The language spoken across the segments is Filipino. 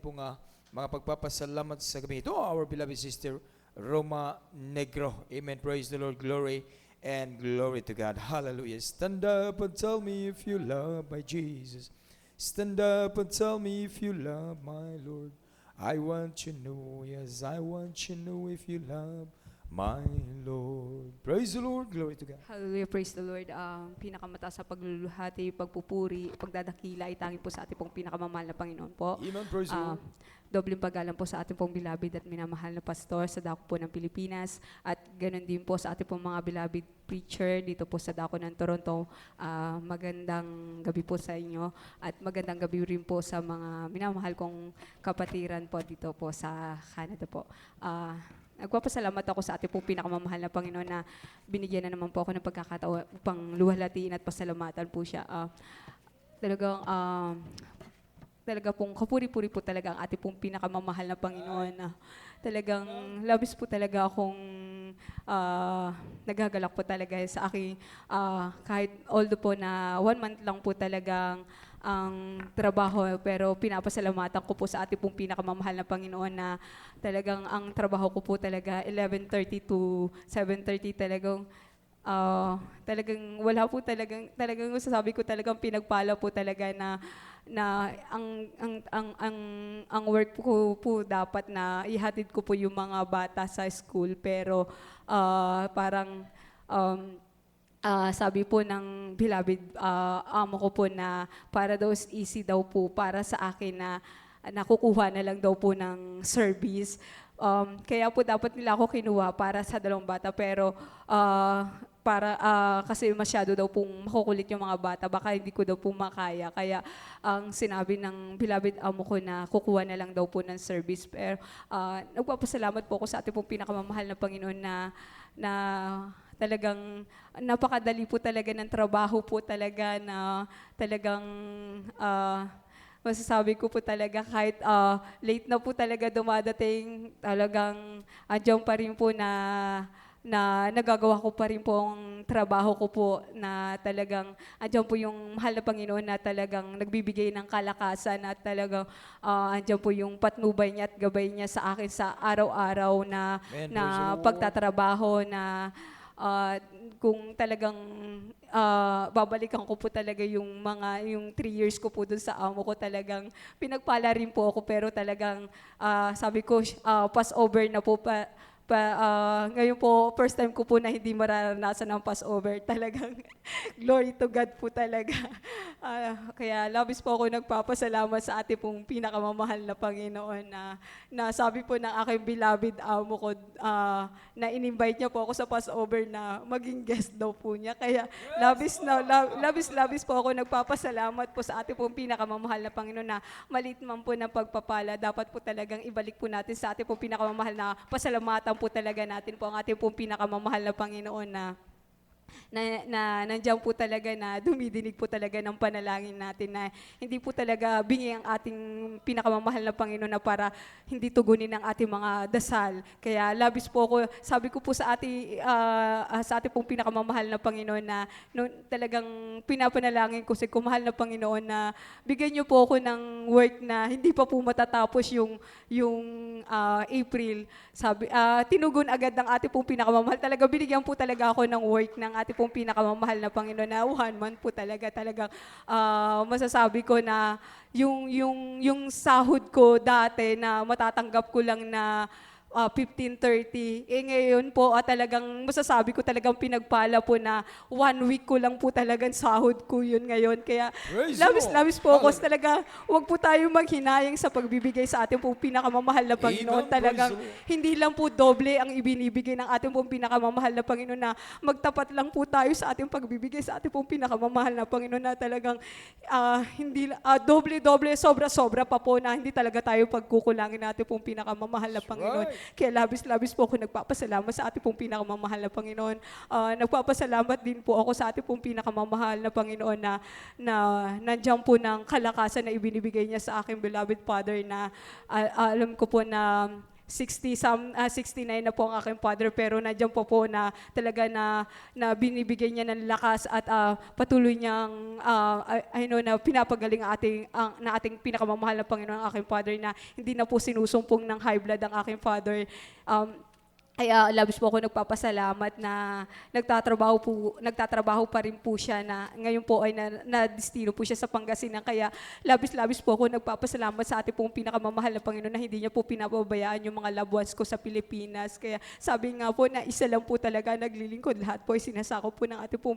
po nga mga pagpapasalamat sa gabi ito, our beloved sister Roma Negro. Amen. Praise the Lord. Glory and glory to God. Hallelujah. Stand up and tell me if you love my Jesus. Stand up and tell me if you love my Lord. I want you to know, yes, I want you to know if you love my Lord. Praise the Lord. Glory to God. Hallelujah, praise the Lord. Ang pinakamataas sa pagluluhati, pagpupuri, pagdadakila ay tanging po sa ating pong pinakamamahal na Panginoon po. Amen. Praise the Lord. Dobleng paggalang po sa ating pong beloved at minamahal na pastor sa dako po ng Pilipinas at ganoon din po sa ating pong mga beloved preacher dito po sa dako ng Toronto. Magandang gabi po sa inyo at magandang gabi rin po sa mga minamahal kong kapatiran po dito po sa Canada po. Nagpapasalamat ako sa ating pong pinakamamahal na Panginoon na binigyan na naman po ako ng pagkakataon upang luwalhatiin at pasalamatan po siya. Talaga pong kapuri-puri po talaga ang ating pong pinakamamahal na Panginoon. Talagang labis po talaga akong nagagalak po talaga sa aking kahit although po na 1 month lang po talagang ang trabaho, pero pinapasalamatan ko po sa ating pong pinakamamahal na Panginoon na talagang ang trabaho ko po talaga 11:30 to 7:30 talagang wala po talagang masasabi ko talagang pinagpala po talaga na ang work ko po dapat na ihatid ko po yung mga bata sa school, pero parang sabi po ng beloved amo ko po na para daw easy daw po para sa akin na nakukuha na lang daw po ng service. Kaya po dapat nila ako kinuha para sa 2 bata, pero kasi masyado daw pong makukulit yung mga bata, baka hindi ko daw po makaya. Kaya ang sinabi ng beloved amo ko na kukuha na lang daw po ng service. Pero nagpapasalamat po ako sa ating pong pinakamamahal na Panginoon na talagang napakadali po talaga ng trabaho po talaga na talagang masasabi ko po talaga kahit late na po talaga dumadating, talagang andiyan pa rin po na nagagawa ko pa rin po ang trabaho ko po na talagang andiyan po yung mahal na Panginoon na talagang nagbibigay ng kalakasan at talagang andiyan po yung patnubay niya at gabay niya sa akin sa araw-araw na pagtatrabaho na kung talagang babalikan ko po talaga yung 3 years ko po dun sa amo ko, talagang pinagpala rin po ako, pero talagang sabi ko pass over na po ngayon po, first time ko po na hindi mararanasan ng Passover. Talagang glory to God po talaga. Kaya labis po ako nagpapasalamat sa ating pong pinakamamahal na Panginoon na sabi po ng aking beloved amo ko na in-invite niya po ako sa Passover na maging guest daw po niya. Kaya labis po ako nagpapasalamat po sa ating pong pinakamamahal na Panginoon na maliit man po ng pagpapala, dapat po talagang ibalik po natin sa ating pong pinakamamahal na pasalamatan po talaga natin po ang ating pong pinakamamahal na Panginoon na nandiyan po talaga na dumidinig po talaga ng panalangin natin na hindi po talaga bingi ang ating pinakamamahal na Panginoon na para hindi tugunin ang ating mga dasal. Kaya labis po ako, sabi ko po sa ating pong pinakamamahal na Panginoon na talagang pinapanalangin ko sa kumahal na Panginoon na bigyan niyo po ako ng work na hindi pa po matatapos yung April. Sabi, tinugon agad ng ating pong pinakamamahal. Talaga binigyan po talaga ako ng work ng ating pong pinakamamahal na Panginoon na 1 month po talagang masasabi ko na yung sahod ko dati na matatanggap ko lang na 15:30. Ngayon po talagang masasabi ko talagang pinagpala po na 1 week ko lang po talagang sahod ko yun ngayon. Kaya labis po ako. Talaga wag po tayo maghinayang sa pagbibigay sa ating pong pinakamamahal na Panginoon. Talagang hindi lang po doble ang ibinibigay ng ating pong pinakamamahal na Panginoon, na magtapat lang po tayo sa ating pagbibigay sa ating pong pinakamamahal na Panginoon, na talagang hindi doble, sobra-sobra pa po, na hindi talaga tayo pagkukulangin natin pong pinakamamahal na Panginoon. Kaya labis po ako nagpapasalamat sa ating pong pinakamamahal na Panginoon. Nagpapasalamat din po ako sa ating pong pinakamamahal na Panginoon na nandiyan po ng kalakasan na ibinibigay niya sa aking beloved Father, na alam ko po na 69 na po ang aking father, pero nandiyan po na talaga na binibigay niya ng lakas at patuloy niyang na pinapagaling na ating pinakamamahal na Panginoon, ang aking father, na hindi na po sinusumpong ng high blood ang aking father. Kaya labis po ako nagpapasalamat na nagtatrabaho pa rin po siya, na ngayon po ay na-destino po siya sa Pangasinan. Kaya labis po ako nagpapasalamat sa ating pong pinakamamahal na Panginoon na hindi niya po pinababayaan yung mga loved ones ko sa Pilipinas. Kaya sabi nga po na isa lang po talaga naglilingkod, lahat po ay sinasakop po ng ating pong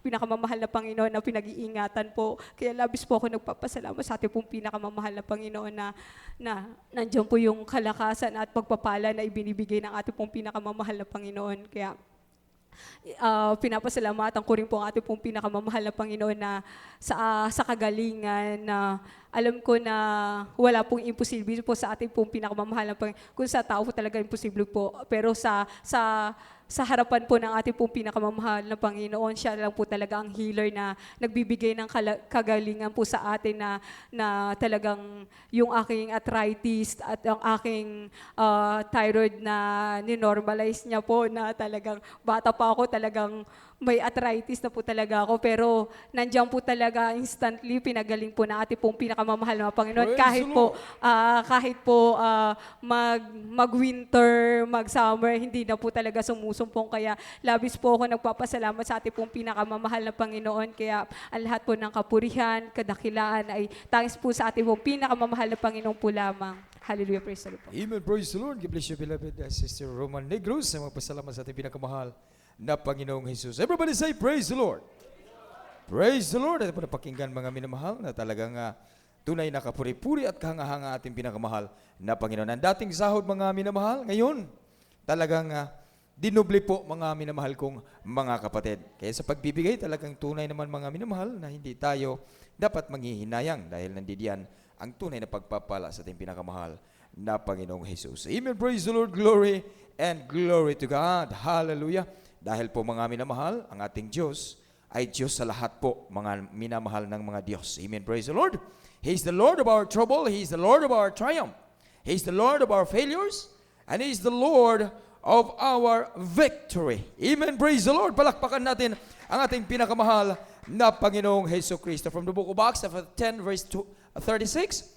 pinakamamahal na Panginoon na pinag-iingatan po. Kaya labis po ako nagpapasalamat sa ating pong pinakamamahal na Panginoon na nandiyan po yung kalakasan at pagpapala na ibinibigay ng ating pong pinakamamahal na Panginoon. Kaya pinapasalamatan ko rin po ang ating pong pinakamamahal na Panginoon na sa kagalingan, na alam ko na wala pong imposible po sa ating pong pinakamamahal na Panginoon. Kung sa tao po talaga imposible po, pero sa harapan po ng ating pong pinakamamahal na Panginoon, siya lang po talaga ang healer na nagbibigay ng kagalingan po sa atin, na talagang yung aking arthritis at ang aking thyroid na ninormalize niya po, na talagang bata pa ako, talagang may arthritis na po talaga ako, pero nandiyan po talaga instantly pinagaling po na ating pong pinakamamahal na Panginoon. Praise Kahit po mag-winter, mag-summer, hindi na po talaga sumusumpong. Kaya labis po ako nagpapasalamat sa ating pong pinakamamahal na Panginoon. Kaya ang lahat po ng kapurihan, kadakilaan ay tangis po sa ating pong pinakamamahal na Panginoon po lamang. Hallelujah, praise the Lord. Amen, praise the Lord. God bless you, beloved Sister Roma Negros. Magpasalamat sa ating pinakamahal na Panginoong Jesus. Everybody say, praise the Lord. Praise the Lord. At po napakinggan mga minamahal na talagang tunay na kapuri-puri at kahanga-hanga ating pinakamahal na Panginoon. Ang dating sahod mga minamahal, ngayon talagang dinoble po mga minamahal kong mga kapatid. Kaya sa pagbibigay talagang tunay naman mga minamahal na hindi tayo dapat manghihinayang dahil nandiyan ang tunay na pagpapala sa ating pinakamahal na Panginoong Jesus. Amen. Praise the Lord. Glory and glory to God. Hallelujah. Dahil po mga minamahal, ang ating Diyos ay Diyos sa lahat po, mga minamahal ng mga Diyos. Amen. Praise the Lord. He is the Lord of our trouble. He is the Lord of our triumph. He is the Lord of our failures. And He is the Lord of our victory. Amen. Praise the Lord. Palakpakan natin ang ating pinakamahal na Panginoong Hesus Kristo. From the book of Acts, chapter 10, verse 36,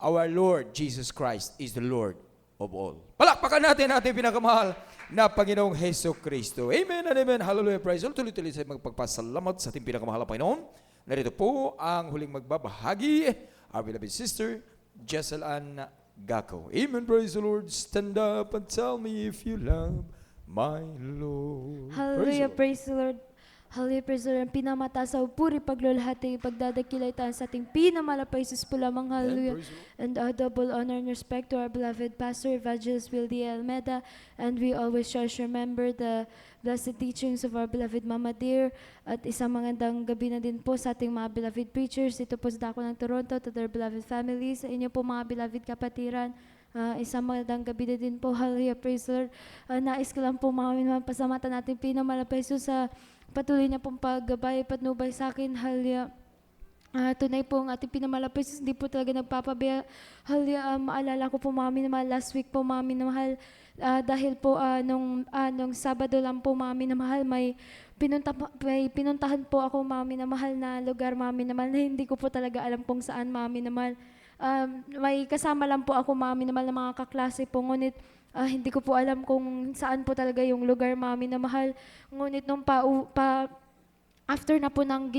our Lord Jesus Christ is the Lord of all. Palakpakan natin ang ating pinakamahal na Panginoong Hesus Kristo. Amen and amen. Hallelujah. Praise the Lord. Tuloy-tuloy sa magpagpasalamat sa ating pinakamahal na Panginoon. Narito po ang huling magbabahagi, our beloved sister, Jessel Ann Gaco. Amen. Praise the Lord. Stand up and tell me if you love my Lord. Hallelujah, praise the Lord. Hallelujah, praise the Lord. Pinamatasaw, puri, paglulhati, pagdadakilay tayo sa ating pinamalapaisis po lamang. Hallelujah. And double honor and respect to our beloved Pastor Evangelist Wildy Almeda. And we always just remember the blessed teachings of our beloved Mama Dear. At isang magandang gabi na din po sa ating mga beloved preachers. Ito po sa Dako ng Toronto, to their beloved families. Sa inyo po mga beloved kapatiran. Isang magandang gabi na din po. Hallelujah, praise the Lord. Nais ko lang po mga pasamatan natin pinamalapaisis sa patuloy niya pong paggabay, patnubay sa akin. Hallelujah. Tunay po ang ating pinamalapis, hindi po talaga nagpapabaya. Hallelujah. Maalala ko po mami na mahal, last week po mami na mahal, dahil po nung Sabado lang po mami na mahal, may pinuntahan po ako mami na mahal na lugar mami na mahal, na hindi ko po talaga alam kung saan mami na mahal. May kasama lang po ako mami na mahal na mga kaklase po, ngunit hindi ko po alam kung saan po talaga yung lugar mami na mahal. Ngunit nung after na po ng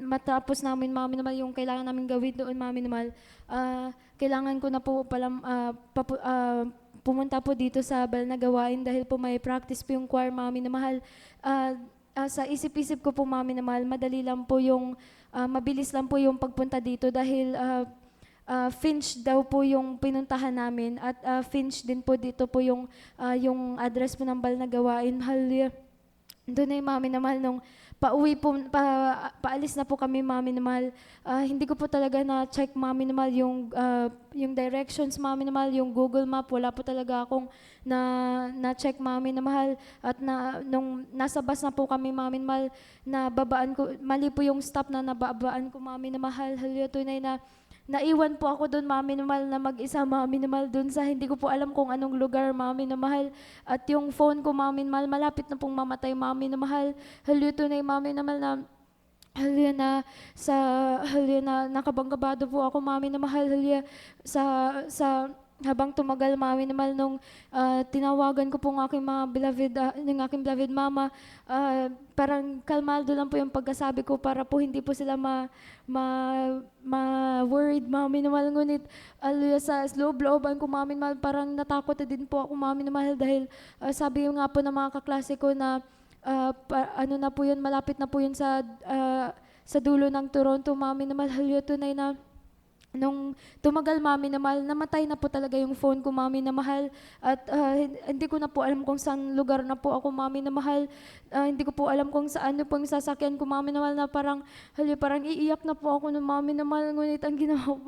matapos namin mami na mahal yung kailangan namin gawin doon mami na mahal, kailangan ko na po pumunta po dito sa Bal na gawain dahil po may practice po yung choir mami na mahal. Sa isip-isip ko po mami na mahal, madali lang po yung mabilis lang po yung pagpunta dito dahil Finch daw po yung pinuntahan namin at Finch din po dito po yung address po ng Bal na gawain. Hallelujah. Doon ay mami na mahal, nung pauwi po, paalis na po kami mami na mahal, hindi ko po talaga na-check mami na mahal yung directions mami na mahal, yung Google Map, wala po talaga akong na-check mami na mahal. At nung nasa bus na po kami mami na mahal, nababaan ko, mali po yung stop na nababaan ko mami na mahal. Hallelujah, tunay na naiwan po ako doon, Mami na mahal, na mag-isa, Mami na mahal, doon sa hindi ko po alam kung anong lugar, Mami na mahal. At yung phone ko, Mami na mahal, malapit na pong mamatay, Mami na mahal. Haliw tunay, Mami na mahal, na halya na sa halya na nakabanggabado po ako, Mami na mahal, halya sa habang tumagal, Mami na mahal, nung tinawagan ko po ng aking mga beloved, ng aking beloved mama, parang kalmado lang po yung pagkasabi ko para po hindi po sila worried, Mami na mahal. Ngunit sa loob-looban ko, Mami na mahal, parang natakot na din po ako, Mami na mahal, dahil sabi yung nga po ng mga kaklase ko na ano na po yun, malapit na po yun sa dulo ng Toronto, Mami na mahal. Halyo tunay na nung tumagal, Mami na mahal, namatay na po talaga yung phone ko, Mami na mahal. At hindi ko na po alam kung saan lugar na po ako, Mami na mahal. Hindi ko po alam kung saan po yung sasakyan ko, Mami na mahal, na parang iiyak na po ako ng Mami na mahal. Ngunit ang ginawa ko,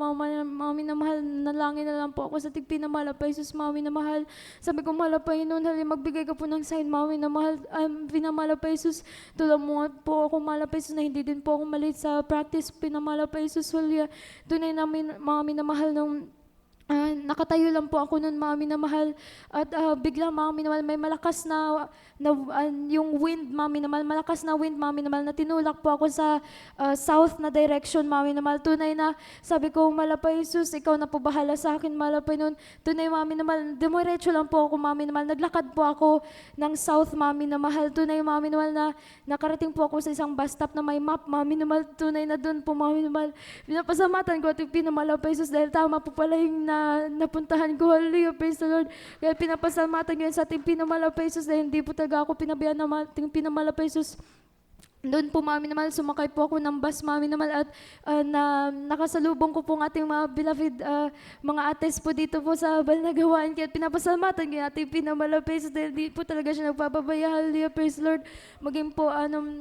Mami na mahal, nalangin na lang po ako sa tigpinamalapay sus, Mami na mahal. Sabi ko, malapay noon, magbigay ka po ng sign, Mami na mahal, pinamalapay sus. Tulad mo po ako malapay sus, na hindi din po ako malit sa practice, pinamalapay sus, halya. Tunay na Mami na mahal, nung nakatayo lang po ako nun, Mami na mahal, at bigla, Mami na mahal, may malakas na yung wind, Mami na mahal, malakas na wind, Mami na mahal, na tinulak po ako sa south na direction, Mami na mahal. Tunay na sabi ko, malapay sus, ikaw na po bahala sa akin, malapay nun. Tunay, Mami na mahal, dumiretso lang po ako, Mami na mahal, naglakad po ako ng south, Mami na mahal. Tunay, Mami na mahal, na nakarating po ako sa isang bus stop na may map, Mami na mahal. Tunay na doon po, Mami na mahal, pinapasamatan ko at pinamalapay sus, dahil tama po pala yung napuntahan ko. Hallelujah, praise the Lord. Kaya pinapasalamatan ko yun sa ating pinamalapay sus, dahil hindi po talaga ako pinabayaan ng ating pinamalapay sus. Doon po, Mami na mahal, sumakay po ako ng bus, Mami na mahal, at nakasalubong ko po ng ating mga beloved mga ates po dito po sa Balnagawan. Kaya pinapasalamatan ko yung ating pinamalapay sus, dahil di po talaga siya nagpapabaya. Hallelujah, praise the Lord. Maging po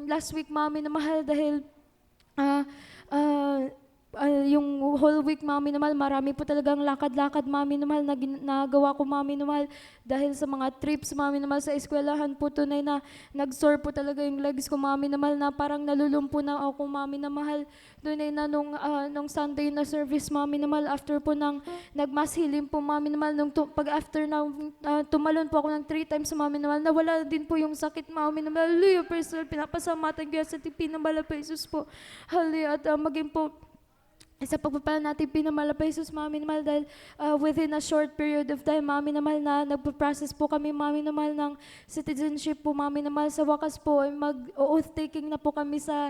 last week, Mami na mahal, dahil yung whole week, Mami na mahal, marami po talagang lakad-lakad, Mami na mahal, na nagawa ko, Mami na mahal, dahil sa mga trips, Mami na mahal, sa eskwelahan po. Tunay na nag-sore po talaga yung legs ko, Mami na mahal, na parang nalulumpo na ako, Mami na mahal. Tunay na nung Sunday na service, Mami na mahal, after po ng nag-mass healing po, Mami na mahal, pag after na tumalon po ako ng 3 times, Mami na mahal, nawala din po yung sakit, Mami na mahal. Hallelujah, praise the Lord. Pinapasamatan ko sa pinamalapay sus po. Hallelujah. At maging po sa pagpapala natin pinamalapay sus, Mami na mahal, dahil within a short period of time, Mami na mahal, na nagpa-process po kami, Mami na mahal, ng citizenship po, Mami na mahal. Sa wakas po, mag-oath taking na po kami sa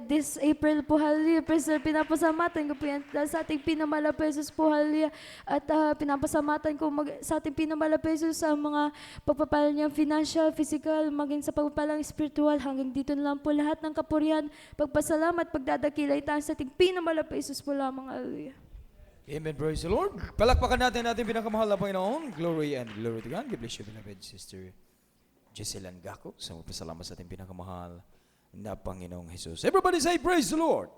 this April po. Hallelujah, praise the Lord. Pinapasamatan ko po yan sa ating pinamalapay sus po, hallelujah. At pinapasamatan ko sa ating pinamalapay sus sa mga pagpapala niya, financial, physical, maging sa pagpapalang spiritual. Hanggang dito na lang po lahat ng kapurihan, pagpasalamat, pagdadakilay tayo sa ating pinamalapay sus po lamang. Hallelujah. Amen, praise the Lord. Palakpakan natin ating pinakamahal na Panginoon. Glory and glory to God. God bless you, beloved sister Jesselan Gaco, sa magpasalamat sa ating pinakamahal na Panginoong Jesus. Everybody say, praise the Lord.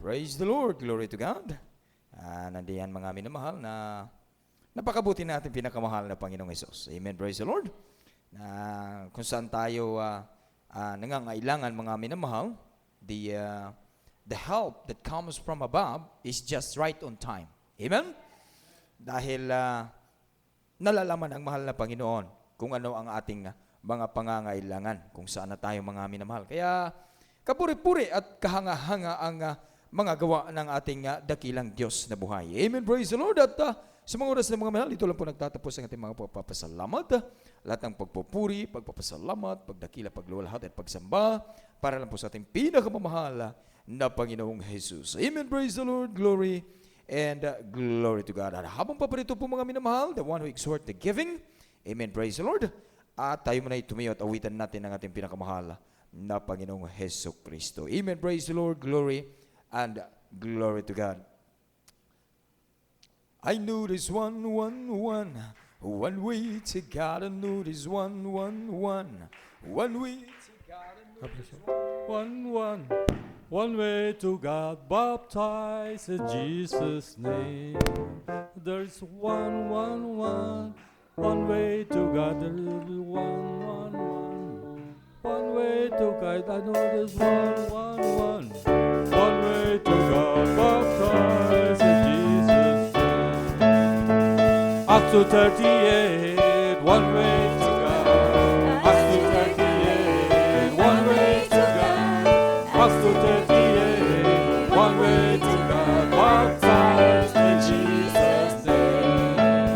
Praise the Lord. Glory to God. Nandiyan mga minamahal na napakabuti natin pinakamahal na Panginoong Jesus. Amen, praise the Lord. Kung saan tayo nangangailangan mga minamahal, the help that comes from above is just right on time. Amen? Dahil nalalaman ang mahal na Panginoon kung ano ang ating mga pangangailangan, kung saan na tayo mga minamahal. Kaya kapuri-puri at kahanga-hanga ang mga gawa ng ating dakilang Diyos na buhay. Amen, praise the Lord. At sa mga oras ng mga minamahal, ito lang po nagtatapos ang ating mga pagpapasalamat. Lahat ng pagpupuri, pagpapasalamat, pagdakila, pagluluhad at pagsamba para lang po sa ating pinakamamahal na Panginoong Jesus. Amen, praise the Lord, glory and glory to God. At habang paparito po mga minamahal, the one who exhort the giving, amen, praise the Lord. At tayo muna tumayo at awitan natin ang ating pinakamahal na Panginoong Hesus Kristo. Amen, praise the Lord, glory and glory to God. I knew this one way to God. I knew this one way to God. One way to God, baptized in Jesus' name. There's one way to God, one way to God. I know there's one way to God, baptized in Jesus' name. Acts 2:38, one way to God. Acts 2:38, one way to God. Acts 2:38, one way to God, baptized in Jesus' name.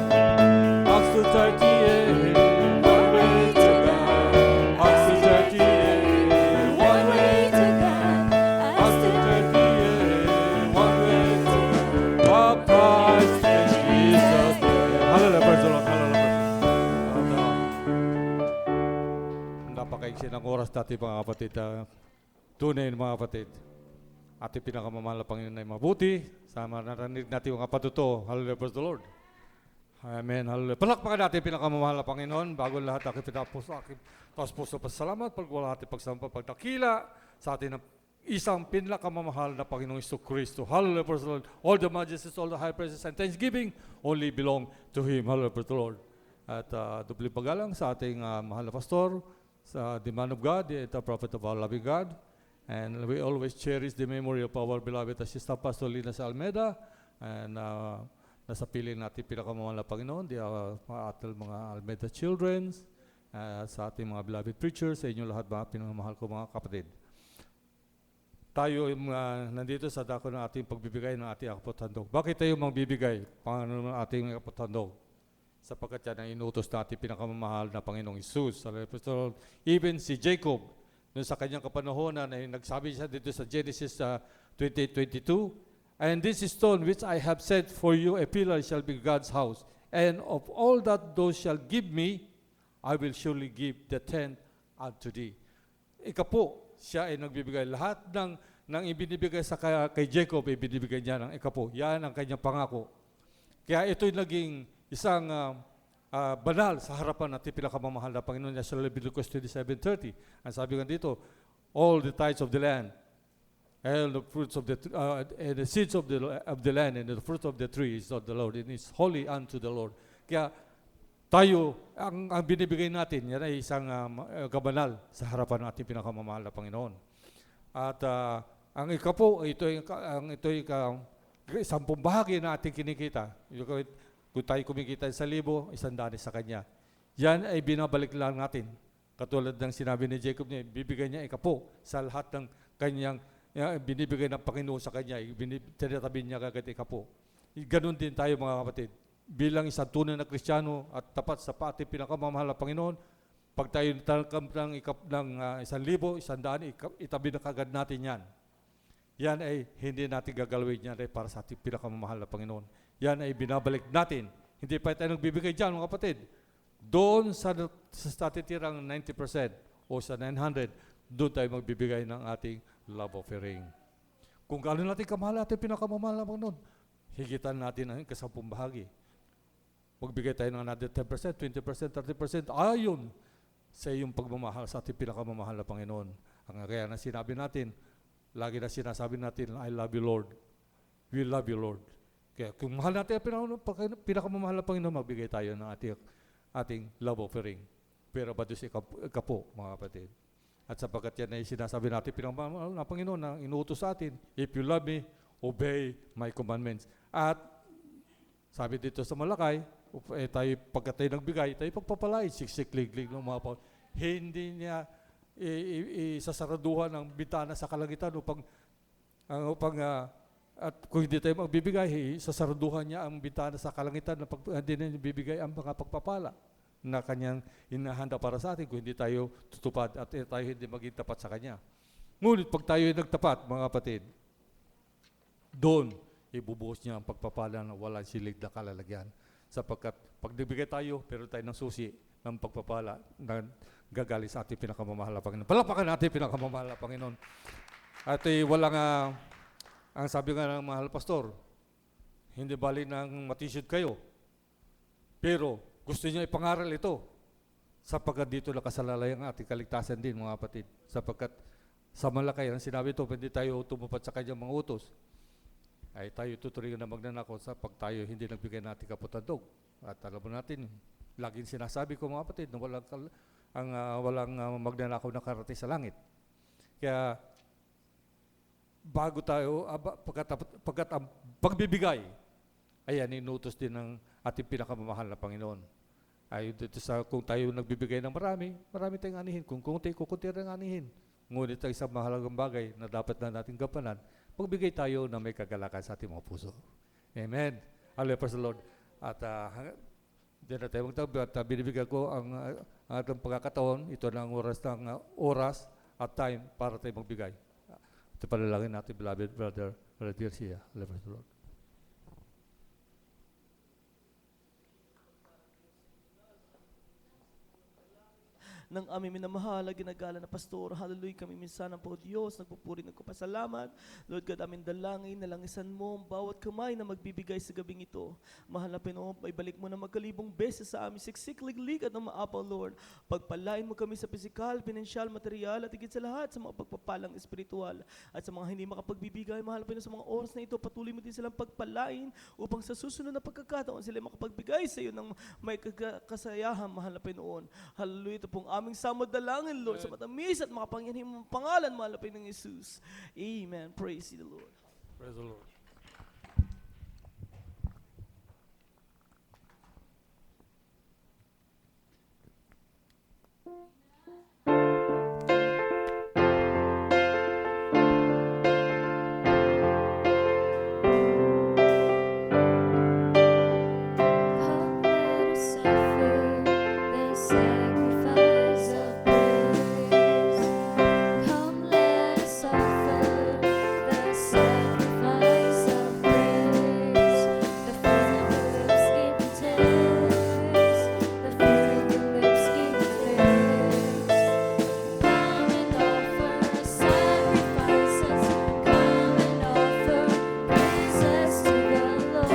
Acts 2:38, one way to God. Acts 2:38, one way to God. Acts 2:38, one way to God, baptized in Jesus' name. Hallelujah, praise the Lord, hallelujah. Napakaiksi ng oras dati mga kapatid. Tunay mga kapatid. Ating pinakamamahal na Panginoon ay mabuti. Sama narinig natin yung kapatuto. Hallelujah, praise the Lord. Amen, hallelujah. Palakpakan natin pinakamamahal na Panginoon. Bago lahat, aking pinapuso, aking taos-puso pasalamat. Pagwala ating pagsampa, pagdakila sa atin ng isang pinakamamahal na Panginoong Jesucristo. Hallelujah, praise the Lord. All the majesties, all the high praises and thanksgiving only belong to Him. Hallelujah, praise the Lord. At dubli pagalang sa ating mahal na pastor, sa the man of God, the prophet of our loving God. And we always cherish the memory of our beloved Assistant Pastor Lina Almeida. And nasa piling natin pinakamamahal na Panginoon, the ating mga Almeida children, sa ating mga beloved preachers, sa inyo lahat mga pinamahal ko mga kapatid. Tayo nandito sa dako ng ating pagbibigay ng ating kapatandog. Bakit tayo magbibigay? Paano ng ating kapatandog? Sapagkat yan ang inutos natin pinakamamahal na Panginoong Isus. Even si Jacob, noon sa kanyang kapanahonan, ay nagsabi siya dito sa Genesis 20:22, and this stone which I have set for you a pillar shall be God's house, and of all that thou shalt give me, I will surely give the tenth unto thee. Ikapo, siya ay nagbibigay. Lahat ng ibinibigay sa kay Jacob, ibinibigay niya ng ikapo. Yan ang kanyang pangako. Kaya ito'y naging isang banal sa harapan natin pinakamamahal na Panginoon niya sa Leviticus 27:30. Ang sabi nga dito, all the tithes of the land, and the fruits of and the seeds of the land, and the fruit of the tree is of the Lord, and is holy unto the Lord. Kaya tayo, ang binibigay natin, yan ay isang kabanal sa harapan natin pinakamamahal na Panginoon. At ang ikapo, ito ay isang bahagi na ating kinikita. Kung tayo kumikita sa 1,000, 100 sa Kanya. Yan ay binabalik lang natin. Katulad ng sinabi ni Jacob niya, bibigay niya ikapo sa lahat ng kanyang binibigay ng Panginoon sa Kanya. Tinatabi niya kagad ikapo. Ganon din tayo mga kapatid. Bilang isang tunay na Kristiyano at tapat sa ating pinakamamahal na Panginoon, pag tayo natangkam ng 1,000, 100, itabi na kagad natin yan. Yan ay hindi natin gagalawin yan ay para sa ating pinakamamahal na Panginoon. Yan ay binabalik natin. Hindi pa tayo nagbibigay dyan, mga kapatid. Doon sa natitirang 90% o sa 900, doon tayo magbibigay ng ating love offering. Kung gaano natin kamahal ating pinakamamahal na Panginoon, higitan natin ang kasampung bahagi. Magbigay tayo ng another 10%, 20%, 30%, ayon sa iyong pagmamahal sa ating pinakamamahal na Panginoon. Ang kaya na sinabi natin, lagi na sinasabi natin, I love you, Lord. We love you, Lord. Kaya kung mahal natin ang pinakamamahal na Panginoon, magbigay tayo ng ating love offering. Pero ba doon si kapo, mga kapatid? At sapagkat yan ay sinasabi natin pinakamamahal na Panginoon na inuutos sa atin, if you love me, obey my commandments. At sabi dito sa Malakay, tayo, pagkat tayo nagbigay, tayo pagpapalay, siksik-liglig ng mga pa. Hindi niya isasaraduhan ang bitana sa kalangitan upang at kung hindi tayo magbibigay, sasarduhan niya ang bintana sa kalangitan na hindi na bibigay ang mga pagpapala na kanyang inahanda para sa atin kung hindi tayo tutupad at tayo hindi maging tapat sa Kanya. Ngunit pag tayo ay nagtapat, mga kapatid, doon ibubuhos niya ang pagpapala na walang silig na kalalagyan. Sapagkat pag nagbigay tayo, pero tayo ng susi ng pagpapala na gagali sa ating pinakamamahal na Panginoon. Palakpakan natin pinakamamahal na Panginoon. At walang ang sabi nga ng mahal pastor, hindi bali nang matisod kayo. Pero gusto niya ipangaral ito. Sapagkat dito nakasalalay ang ating kaligtasan din, mga kapatid. Sapagkat sa Malakay, ang sinabi ito, hindi tayo tumupad sa kanyang mga utos. Ay tayo tuturingan na magnanakaw sa pag tayo hindi nagbigay natin kapatandog. At alam mo natin, laging sinasabi ko mga kapatid, na walang magnanakaw na karating sa langit. Kaya bago tayo, pagkat ang pagbibigay, ayan, inutos din ng ating pinakamamahal na Panginoon. Ay dito sa kung tayo nagbibigay ng marami, marami tayong anihin. Kung kunti ring anihin. Ngunit ang isang mahalagang bagay na dapat na nating gampanan, pagbigay tayo na may kagalakan sa ating mga puso. Amen. Hallelujah, praise the Lord. At hindi na tayo magtabi at binibigyan ko ang ating pagkakataon. Ito na ang oras at time para tayo magbigay. Ito palalangin natin, beloved brother Garcia. Hallelujah, praise the Lord. ng aming minamahal, ginagala na pastor. Hallelujah, kami minsan po Diyos, nagpupuri, nagpapasalamat. Lord God, aming dalangin, nalangisan mo ang bawat kamay na magbibigay sa gabing ito. Mahal na Panginoon, maibalik mo na magkalibong beses sa aming siksik, liglig at maapaw, Lord. Pagpalain mo kami sa pisikal, pinansyal, material, at higit sa lahat sa mga pagpapalang espiritual. At sa mga hindi makapagbibigay, mahal na Panginoon, sa mga oras na ito, patuloy mo din silang pagpalain upang sa susunod na pagkakataon sila makapagbigay sa iyo ng may kasayahan, mahal na Panginoon. Hallelujah, ito pong aming samod dalangin, Lord, sa matamis at makapangyarihan mong pangalan, mahal na Panginoong Jesus. Amen. Praise the Lord. Praise the Lord. Come, let us offer the sacrifice of praise. Come, let us offer the sacrifice of praise. The fruit of the lips give thanks. The fruit of the lips give thanks. Come and offer sacrifices. Come and offer praises to the Lord.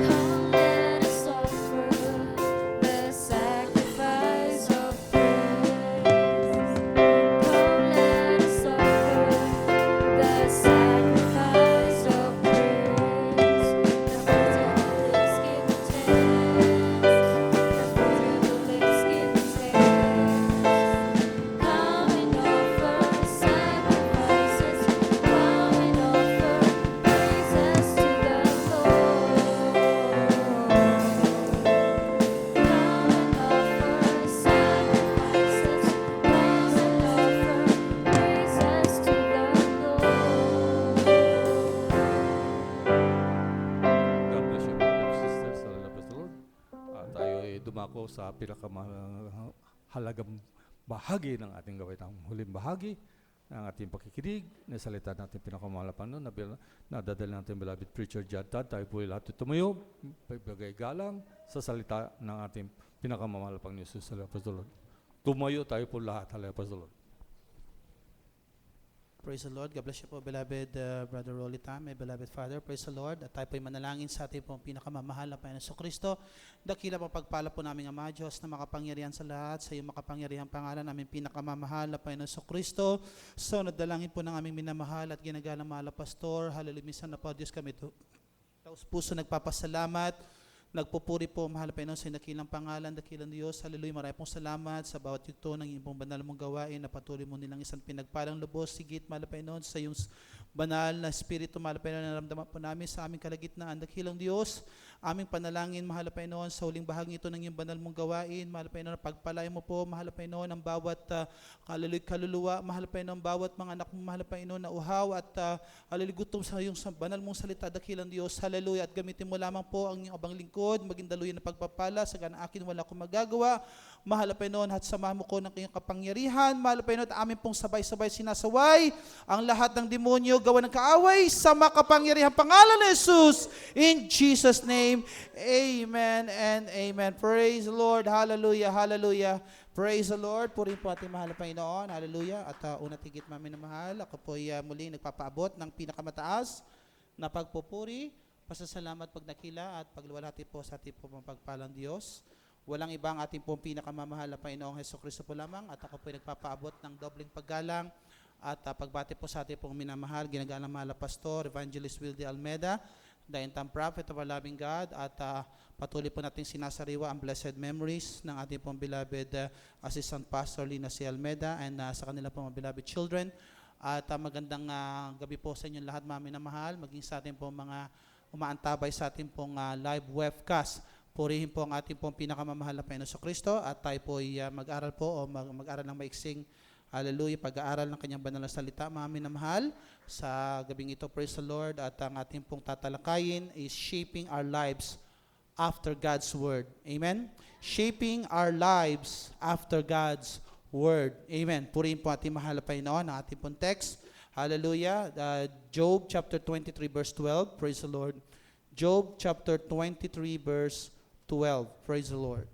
Come, let us offer the sacrifice of praise. Come, let us offer the sacrifice of praise. The fruit of the lips give thanks. The fruit of the lips give thanks. Come and offer sacrifices. Come and offer praises to the Lord. Come and offer sacrifices. Come and offer praises to the Lord. God bless you, brothers and sisters. Hallelujah, praise the Lord. Tayo ay dumako sa pinakamahalagang bahagi ng ating gawin. Ang huling bahagi ng ating pakikinig na salita natin pinakamahal na Panginoon na dadalhin natin beloved preacher John Tad. Tayo po ay lahat tumayo, pagbigay galang sa salita ng ating pinakamahal na Panginoon Jesus. Hallelujah, praise the Lord. Tumayo tayo po lahat. Hallelujah, praise the Lord. Praise the Lord. God bless you po, beloved Brother Rolly Tam, my beloved Father. Praise the Lord. At tayo po'y manalangin sa ating pong pinakamamahal na Panginoon sa Kristo. Dakila po pagpala po namin Ama Diyos na makapangyarihan sa lahat. Sa iyong makapangyarihan pangalan namin pinakamamahal na Panginoon sa Kristo. So, nadalangin po ng aming minamahal at ginagalang mahal na Pastor. Hallelujah. Minsan na po Diyos kami ito. Taos puso nagpapasalamat. Nagpupuri po, mahal na Panginoon, sa dakilang pangalan, dakilang Diyos. Hallelujah, maraming pong salamat sa bawat yugto ng iyong pong banal mong gawain na patuloy mo nilang isang pinagpalang lubos. Sigit, mahal na Panginoon, sa iyong banal na Espiritu, mahal na Panginoon, na naramdaman po namin sa aming kalagitnaan. Dakilang Diyos, aming panalangin, mahal na Panginoon, sa huling bahagi ito ng iyong banal mong gawain. Mahal na Panginoon, pagpalain mo po, mahal na Panginoon, ang bawat kaluluwa, mahal na Panginoon, bawat mga anak mo, mahal na Panginoon, na uhaw at gutom sa iyong banal mong salita, dakilang Diyos. Hallelujah, at gamitin mo lamang po ang iyong abang lingkod, maging daluyan na pagpapala, sa ganang akin wala akong magagawa. Mahal na Panginoon, at samahan mo ko ng iyong kapangyarihan. Mahal na Panginoon, at amin pong sabay-sabay sinasaway ang lahat ng demonyo, gawa ng kaaway, sa makapangyarihan pangalan ni Jesus. In Jesus' name, amen and amen. Praise the Lord. Hallelujah, hallelujah. Praise the Lord. Purihin po ating mahal na Panginoon. Hallelujah. At una tigit mami na mahal, ako po ay muling nagpapaabot ng pinakamataas na pagpupuri, pasasalamat, pagdakila at pagluwalhati po sa ating pong pagpalang Diyos. Walang ibang ating pong pinakamamahal na Panginoong Hesukristo po lamang, at ako po ay nagpapaabot ng dobleng paggalang at pagbati po sa ating pong minamahal, ginagalang mahal na Pastor Evangelist Wilde Almeda, the end time prophet of our loving God, at patuloy po natin sinasariwa ang blessed memories ng ating pong beloved Assistant Pastor Lina C. Almeda and sa kanila pong mga beloved children. At magandang gabi po sa inyong lahat, mga minamahal, maging sa ating pong mga umaantabay sa ating pong live webcast. Purihin po ang ating pong pinakamamahal na Panginoon Kristo at tayo po ay mag-aral po o mag-aral ng maiksing hallelujah, pag-aaral ng kanyang banal na salita, mga minamahal. Sa gabing ito, praise the Lord, at ang ating pong tatalakayin is shaping our lives after God's Word. Amen? Shaping our lives after God's Word. Amen. Purihin po ating mahal na Panginoon ang ating pong text. Hallelujah. Job chapter 23 verse 12. Praise the Lord. Job chapter 23 verse 12. Praise the Lord.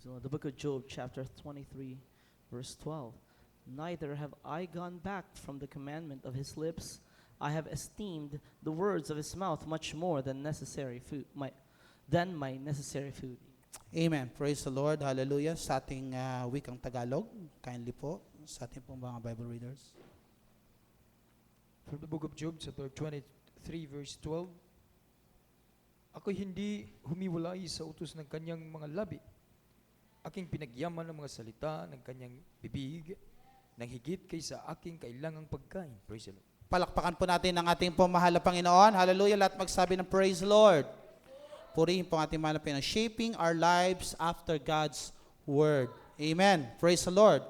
The book of Job, chapter 23, verse 12. Neither have I gone back from the commandment of his lips. I have esteemed the words of his mouth much more than necessary food, my necessary food. Amen. Praise the Lord. Hallelujah. Sa ating wikang Tagalog, kindly po, sa ating pong mga Bible readers. From the book of Job, chapter 23, verse 12. Ako'y hindi humiwalay sa utos ng kanyang mga labi. Aking pinagyaman ng mga salita ng kanyang bibig, nang higit kaysa aking kailangang pagkain. Praise the Lord. Palakpakan po natin ang ating pong mahal na Panginoon. Hallelujah. Lahat magsabi ng praise the Lord. Purihin po ang ating mahal na Panginoon. Shaping our lives after God's Word. Amen. Praise the Lord.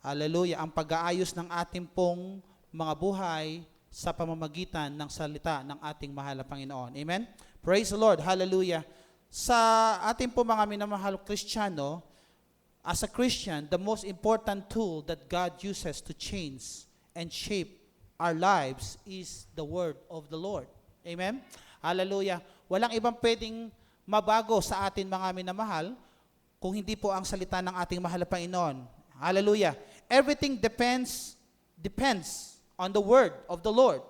Hallelujah. Ang pag-aayos ng ating pong mga buhay sa pamamagitan ng salita ng ating mahal na Panginoon. Amen. Praise the Lord. Hallelujah. Sa ating po mga minamahal Kristiyano, as a Christian, the most important tool that God uses to change and shape our lives is the Word of the Lord. Amen? Hallelujah. Walang ibang pwedeng mabago sa atin mga minamahal kung hindi po ang salita ng ating mahal na Panginoon. Hallelujah. Everything depends on the Word of the Lord.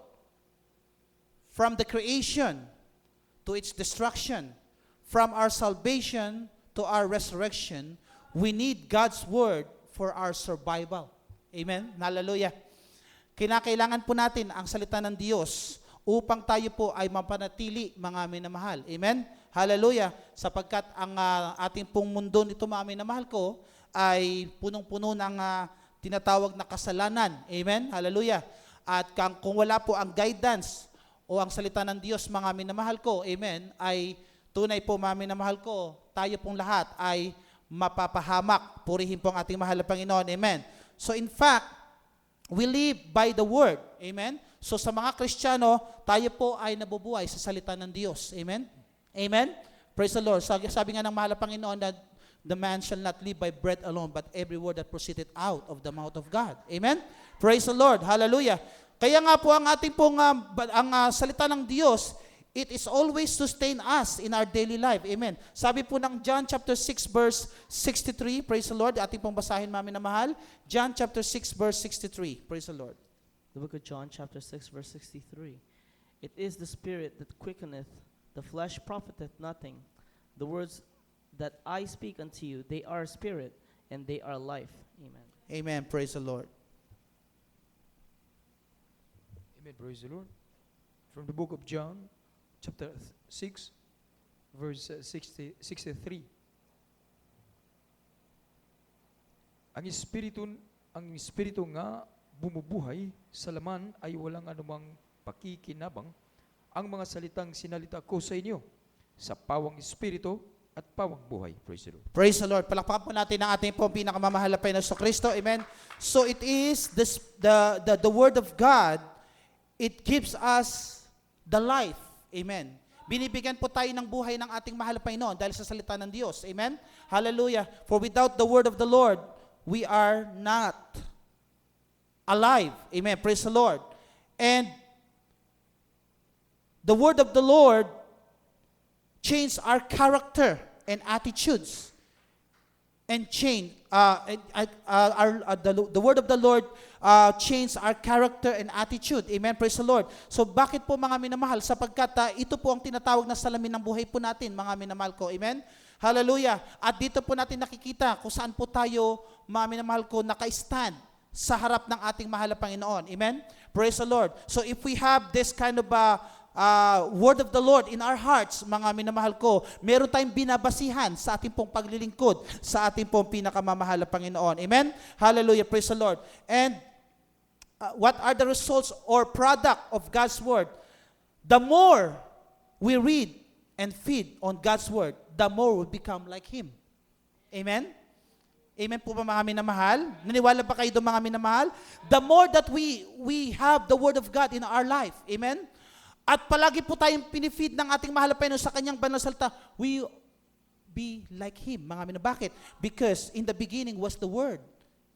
From the creation to its destruction, from our salvation to our resurrection, we need God's Word for our survival. Amen? Hallelujah. Kinakailangan po natin ang salita ng Diyos upang tayo po ay mapanatili, mga minamahal. Amen? Hallelujah. Sapagkat ang ating pong mundo nito, mga minamahal ko, ay punong-puno ng tinatawag na kasalanan. Amen? Hallelujah. At kung wala po ang guidance o ang salita ng Diyos, mga minamahal ko, amen, ay tunay po, mga minamahal ko, tayo pong lahat ay mapapahamak. Purihin po ang ating mahal na Panginoon. Amen. So in fact, we live by the Word. Amen. So sa mga Kristiyano, tayo po ay nabubuhay sa salita ng Diyos. Amen. Amen. Praise the Lord. Sabi nga ng mahal na Panginoon that the man shall not live by bread alone, but every word that proceeded out of the mouth of God. Amen. Praise the Lord. Hallelujah. Kaya nga po ang ating pong salita ng Diyos, it is always sustain us in our daily life. Amen. Sabi po ng John chapter 6 verse 63, praise the Lord. Ating pong basahin, mami na mahal. John chapter 6 verse 63, praise the Lord. The book of John chapter 6 verse 63. It is the Spirit that quickeneth, the flesh profiteth nothing. The words that I speak unto you, they are spirit and they are life. Amen. Amen. Praise the Lord. Amen. Praise the Lord. From the book of John, chapter 6, verse 63. Ang espiritu nga bumubuhay sa laman ay walang anumang pakikinabang. Ang mga salitang sinalita ko sa inyo sa pawang espiritu at pawang buhay. Praise the Lord. Praise the Lord. Palakpakan po natin ang ating pong pinakamamahal na Panginoon Kristo. Amen. So it is the Word of God. It gives us the life. Amen. Binibigyan po tayo ng buhay ng ating mahal na Panginoon dahil sa salita ng Diyos. Amen? Hallelujah. For without the word of the Lord, we are not alive. Amen. Praise the Lord. And the word of the Lord changes our character and attitudes. And change the word of the Lord change our character and attitude. Amen. Praise the Lord. So bakit po, mga minamahal? Sapagkat ito po ang tinatawag na salamin ng buhay po natin, mga minamahal ko. Amen. Hallelujah. At dito po natin nakikita kung saan po tayo, mga minamahal ko, naka-stand sa harap ng ating mahal na Panginoon. Amen. Praise the Lord. So if we have this kind of word of the Lord in our hearts, mga minamahal ko, meron tayong binabasihan sa ating pong paglilingkod, sa ating pong pinakamamahal na Panginoon. Amen? Hallelujah. Praise the Lord. And what are the results or product of God's word? The more we read and feed on God's word, the more we become like Him. Amen? Amen po ba mga minamahal? Naniwala ba kayo doon mga minamahal? The more that we have the word of God in our life. Amen? At palagi po tayong pinifeed ng ating mahal na Panginoon sa kanyang banal na salita, we be like Him. Mga minamahal. Bakit? Because in the beginning was the Word,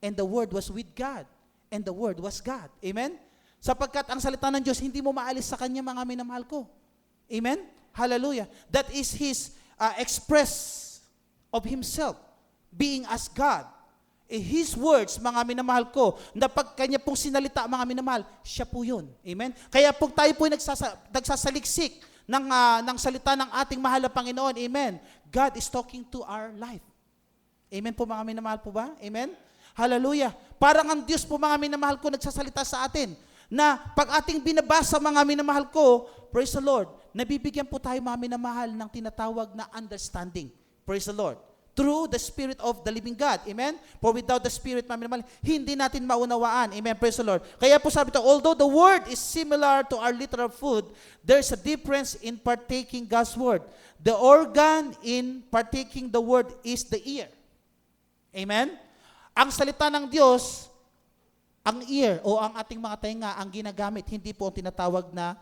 and the Word was with God, and the Word was God. Amen? Sapagkat ang salita ng Diyos, hindi mo maalis sa kanya, mga minamahal ko. Amen? Hallelujah. That is His express of Himself, being as God. His words, mga minamahal ko, na pag kanya pong sinalita, mga minamahal, siya po yun. Amen? Kaya pag tayo po nagsasaliksik ng salita ng ating mahal na Panginoon, amen, God is talking to our life. Amen po mga minamahal po ba? Amen? Hallelujah. Parang ang Diyos po mga minamahal ko nagsasalita sa atin, na pag ating binabasa mga minamahal ko, praise the Lord, nabibigyan po tayo mga minamahal ng tinatawag na understanding. Praise the Lord. Through the Spirit of the living God. Amen? For without the Spirit, mga minamahal, hindi natin maunawaan. Amen? Praise the Lord. Kaya po sabi ito, although the word is similar to our literal food, there's a difference in partaking God's word. The organ in partaking the word is the ear. Amen? Ang salita ng Diyos, ang ear o ang ating mga tenga ang ginagamit, hindi po ang tinatawag na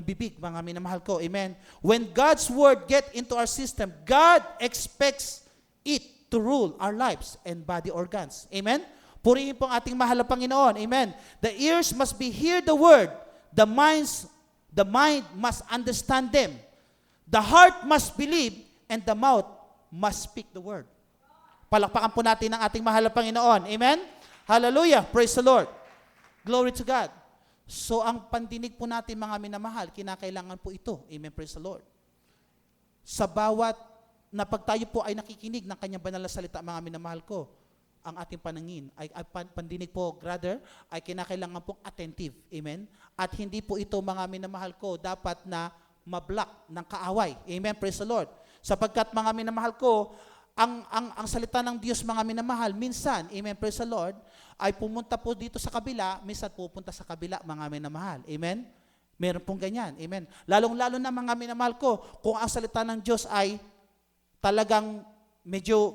bibig, mga minamahal ko. Amen. When God's word get into our system, God expects it to rule our lives and body organs. Amen. Purihin po ang ating mahal na Panginoon. Amen. The ears must be hear the word. The mind must understand them. The heart must believe and the mouth must speak the word. Palakpakan po natin ang ating mahal na Panginoon. Amen. Hallelujah. Praise the Lord. Glory to God. So ang pandinig po natin mga minamahal, kinakailangan po ito. Amen, praise the Lord. Sa bawat na pag tayo po ay nakikinig ng kanyang banal na salita, mga minamahal ko, ang ating panangin, pandinig po, rather, ay kinakailangan pong attentive. Amen? At hindi po ito mga minamahal ko, dapat na mablock ng kaaway. Amen, praise the Lord. Sapagkat mga minamahal ko, ang salita ng Diyos mga minamahal, minsan, amen, praise the Lord, ay pumunta po dito sa kabila, minsan pupunta sa kabila mga minamahal. Amen? Meron pong ganyan. Amen? Lalong-lalo na mga minamahal ko, kung ang salita ng Diyos ay talagang medyo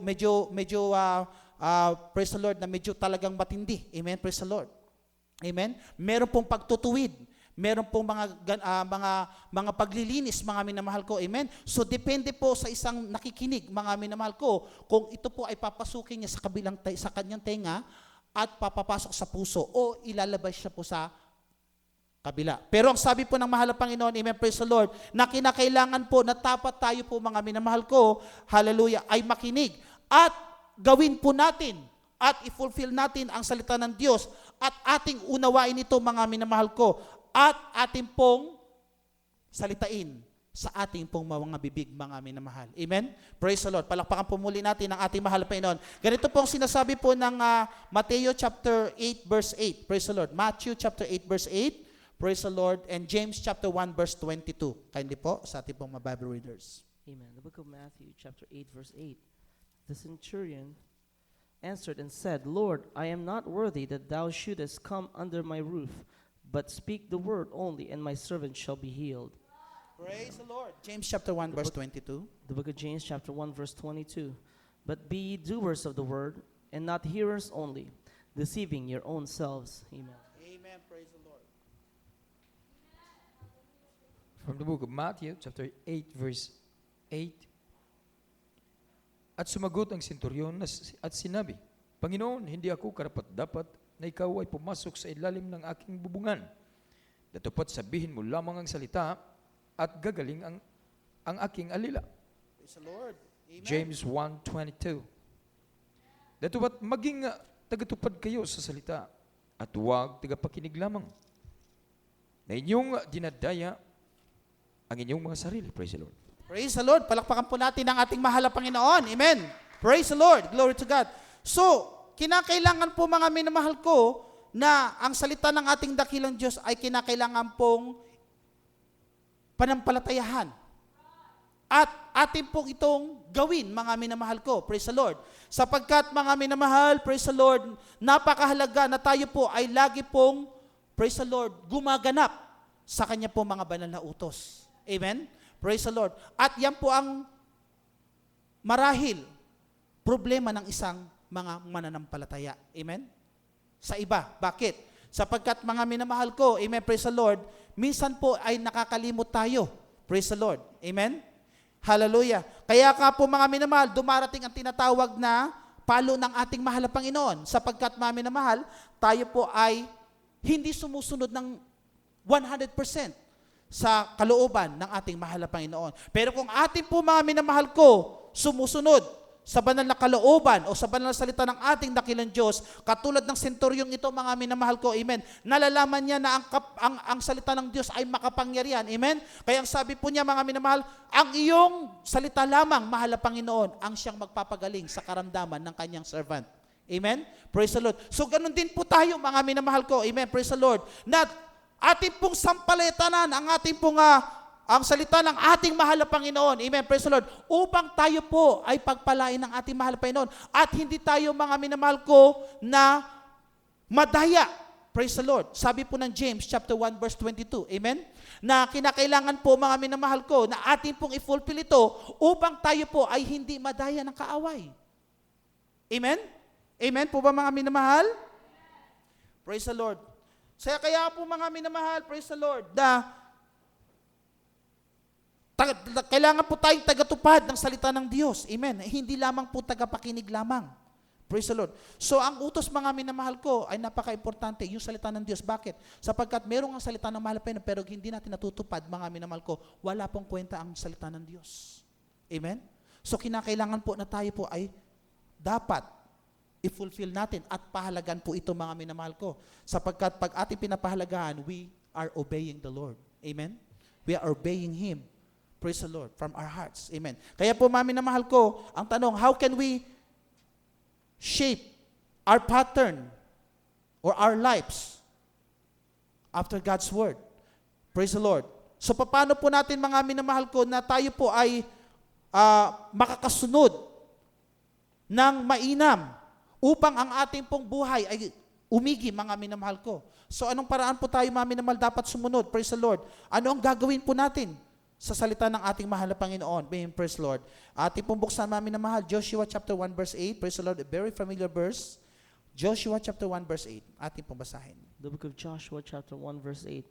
praise the Lord, na medyo talagang matindi. Amen? Praise the Lord. Amen? Meron pong pagtutuwid. Meron pong mga paglilinis, mga minamahal ko. Amen? So, depende po sa isang nakikinig, mga minamahal ko, kung ito po ay papasukin niya sa kanyang tenga at papapasok sa puso o ilalabas siya po sa kabila. Pero ang sabi po ng mahal na Panginoon, amen, praise the Lord, na kinakailangan po na tapat tayo po, mga minamahal ko, hallelujah, ay makinig at gawin po natin at i-fulfill natin ang salita ng Diyos at ating unawain ito, mga minamahal ko, at ating pong salitain sa ating pong mga bibig, mga minamahal. Amen? Praise the Lord. Palakpakan po muli natin ang ating mahal na Panginoon. Ganito pong sinasabi po ng Matthew chapter 8 verse 8. Praise the Lord. Matthew chapter 8 verse 8. Praise the Lord. And James chapter 1 verse 22. Kindly po sa ating pong mga Bible readers. Amen. The book of Matthew, chapter 8, verse 8. The centurion answered and said, Lord, I am not worthy that thou shouldest come under my roof, but speak the word only, and my servant shall be healed. Praise the Lord. James chapter 1 verse 22. The book of James, chapter 1, verse 22. But be ye doers of the word, and not hearers only, deceiving your own selves. Amen. Amen. Praise the Lord. From the book of Matthew, chapter 8, verse 8. At sumagot ang senturyon at sinabi, Panginoon, hindi ako karapat-dapat na ikaw ay pumasok sa ilalim ng aking bubungan. Datupat sabihin mo lamang ang salita at gagaling ang aking alila. Praise the Lord. Amen. James 1:22. Datupat maging tagatupad kayo sa salita at huwag tagapakinig lamang na inyong dinadaya ang inyong mga sarili. Praise the Lord. Praise the Lord. Palakpakan po natin ang ating mahal na Panginoon. Amen. Praise the Lord. Glory to God. So, kinakailangan po mga minamahal ko na ang salita ng ating dakilang Diyos ay kinakailangan pong panampalatayahan. At atin pong itong gawin, mga minamahal ko. Praise the Lord. Sapagkat mga minamahal, praise the Lord, napakahalaga na tayo po ay lagi pong, praise the Lord, gumaganap sa Kanya po mga banal na utos. Amen? Praise the Lord. At yan po ang marahil problema ng isang mga mananampalataya. Amen? Sa iba. Bakit? Sapagkat mga minamahal ko, amen, praise the Lord, minsan po ay nakakalimot tayo. Praise the Lord. Amen? Hallelujah. Kaya ka po mga minamahal, dumarating ang tinatawag na palo ng ating mahal na Panginoon. Sapagkat mga minamahal, tayo po ay hindi sumusunod ng 100% sa kalooban ng ating mahal na Panginoon. Pero kung ating po mga minamahal ko, sumusunod sa banal na kalooban o sa banal na salita ng ating dakilang Diyos, katulad ng senturyong ito, mga minamahal ko, amen, nalalaman niya na ang salita ng Diyos ay makapangyarihan, amen? Kaya ang sabi po niya, mga minamahal, ang iyong salita lamang, mahal na Panginoon, ang siyang magpapagaling sa karamdaman ng kanyang servant. Amen? Praise the Lord. So ganun din po tayo, mga minamahal ko, amen, praise the Lord, na ating pong sampaletanan, ang ating pong ang salita ng ating mahal na Panginoon. Amen. Praise the Lord. Upang tayo po ay pagpalain ng ating mahal na Panginoon. At hindi tayo, mga minamahal ko, na madaya. Praise the Lord. Sabi po ng James chapter 1 verse 22. Amen. Na kinakailangan po, mga minamahal ko, na ating pong i-fulfill ito upang tayo po ay hindi madaya ng kaaway. Amen. Amen po ba, mga minamahal? Praise the Lord. Kaya po, mga minamahal, praise the Lord, na kailangan po tayong tagatupad ng salita ng Diyos. Amen. Hindi lamang po tagapakinig lamang. Praise the Lord. So ang utos, mga minamahal ko, ay napaka-importante, yung salita ng Diyos. Bakit? Sapagkat merong ang salita ng mahal na Panginoon, pero hindi natin natutupad, mga minamahal ko, wala pong kwenta ang salita ng Diyos. Amen. So kinakailangan po na tayo po ay dapat i-fulfill natin at pahalagan po ito, mga minamahal ko. Sapagkat pag ating pinapahalagaan, we are obeying the Lord. Amen. We are obeying Him. Praise the Lord, from our hearts. Amen. Kaya po, mami na mahal ko, ang tanong, how can we shape our pattern or our lives after God's Word? Praise the Lord. So, paano po natin, mga minamahal ko, na tayo po ay makakasunod ng mainam upang ang ating pong buhay ay umigi, mga minamahal ko. So, anong paraan po tayo, mga minamahal, dapat sumunod? Praise the Lord. Ano ang gagawin po natin sa salita ng ating mahal na Panginoon? Praise the Lord. Ating pong buksan, mami na mahal, Joshua chapter 1 verse 8. Praise the Lord, a very familiar verse. Joshua chapter 1 verse 8. Ating pong basahin. The book of Joshua chapter 1 verse 8.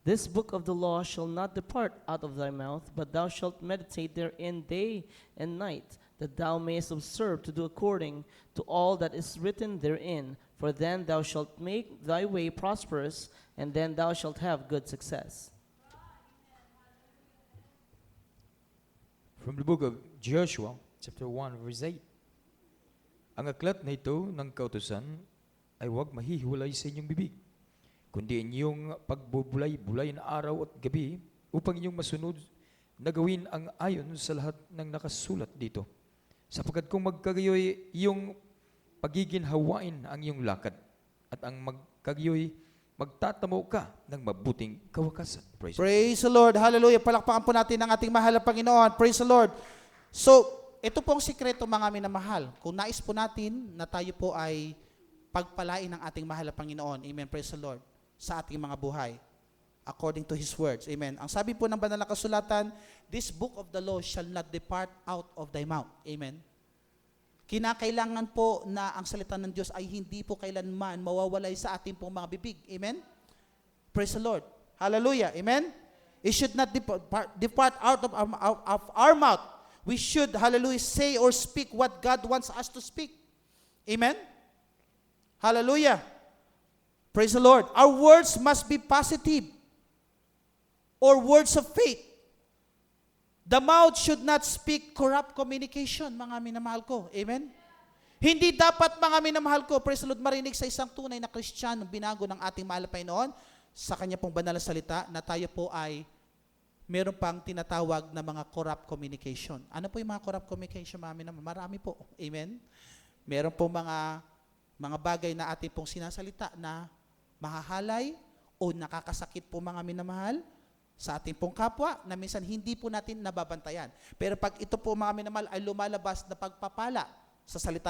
This book of the law shall not depart out of thy mouth, but thou shalt meditate therein day and night, that thou mayest observe to do according to all that is written therein. For then thou shalt make thy way prosperous, and then thou shalt have good success. From the book of Joshua, chapter 1, verse 8. Ang aklat na ito ng kautusan ay huwag mahihiwalay sa inyong bibig, kundi inyong pagbubulay-bulay na araw at gabi upang inyong masunod na gawin ang ayon sa lahat ng nakasulat dito. Sapagkat kung magkagayoy iyong pagiginhawain ang iyong lakad at ang magkagayoy magtatamo ka ng mabuting kawakasan. Praise the Lord. Hallelujah. Palakpakan po natin ang ating mahal na Panginoon. Praise the Lord. So, ito pong sikreto, mga minamahal. Kung nais po natin na tayo po ay pagpalain ng ating mahal na Panginoon. Amen. Praise the Lord. Sa ating mga buhay. According to His words. Amen. Ang sabi po ng banal na kasulatan, this book of the law shall not depart out of thy mouth. Amen. Kinakailangan po na ang salita ng Diyos ay hindi po kailanman mawawalay sa ating pong mga bibig. Amen? Praise the Lord. Hallelujah. Amen? It should not depart out of our mouth. We should, hallelujah, say or speak what God wants us to speak. Amen? Hallelujah. Praise the Lord. Our words must be positive or words of faith. The mouth should not speak corrupt communication, mga minamahal ko. Amen? Hindi dapat, mga minamahal ko, praise the Lord, marinig sa isang tunay na Kristiyano, binago ng ating mahal na Panginoon, sa kanya pong banal na salita, na tayo po ay meron pang tinatawag na mga corrupt communication. Ano po yung mga corrupt communication, mga minamahal? Marami po. Amen? Meron po mga bagay na ating pong sinasalita na mahahalay o nakakasakit po mga minamahal sa ating pong kapwa na minsan hindi po natin nababantayan. Pero pag ito po mga minamahal ay lumalabas na pagpapala sa salita